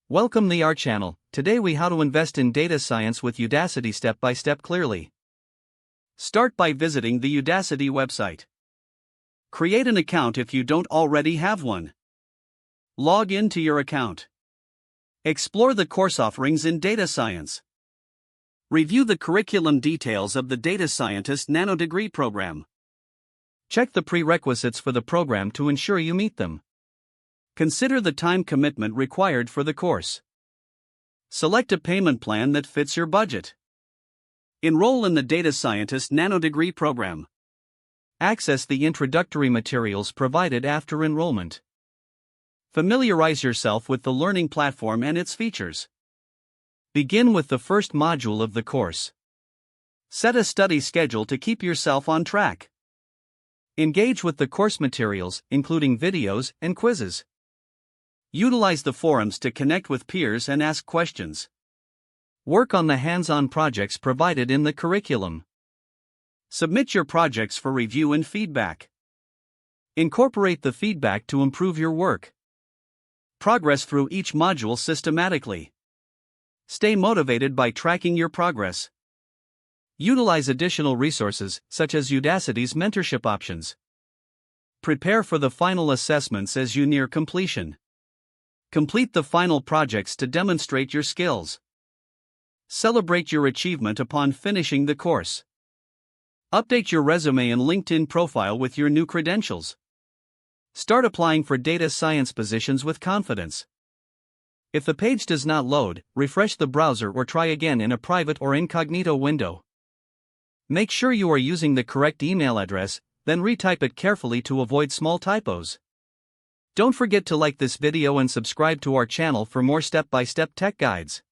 Welcome to our channel. Today we how to invest in data science with Udacity step by step clearly. Start by visiting the Udacity website. Create an account if you don't already have one. Log into your account. Explore the course offerings in data science. Review the curriculum details of the Data Scientist Nano Degree program. Check the prerequisites for the program to ensure you meet them. Consider the time commitment required for the course. Select a payment plan that fits your budget. Enroll in the Data Scientist Nano Degree program. Access the introductory materials provided after enrollment. Familiarize yourself with the learning platform and its features. Begin with the first module of the course. Set a study schedule to keep yourself on track. Engage with the course materials, including videos and quizzes. Utilize the forums to connect with peers and ask questions. Work on the hands-on projects provided in the curriculum. Submit your projects for review and feedback. Incorporate the feedback to improve your work. Progress through each module systematically. Stay motivated by tracking your progress. Utilize additional resources, such as Udacity's mentorship options. Prepare for the final assessments as you near completion. Complete the final projects to demonstrate your skills. Celebrate your achievement upon finishing the course. Update your resume and LinkedIn profile with your new credentials. Start applying for data science positions with confidence. If the page does not load, refresh the browser or try again in a private or incognito window. Make sure you are using the correct email address, then retype it carefully to avoid small typos. Don't forget to like this video and subscribe to our channel for more step-by-step tech guides.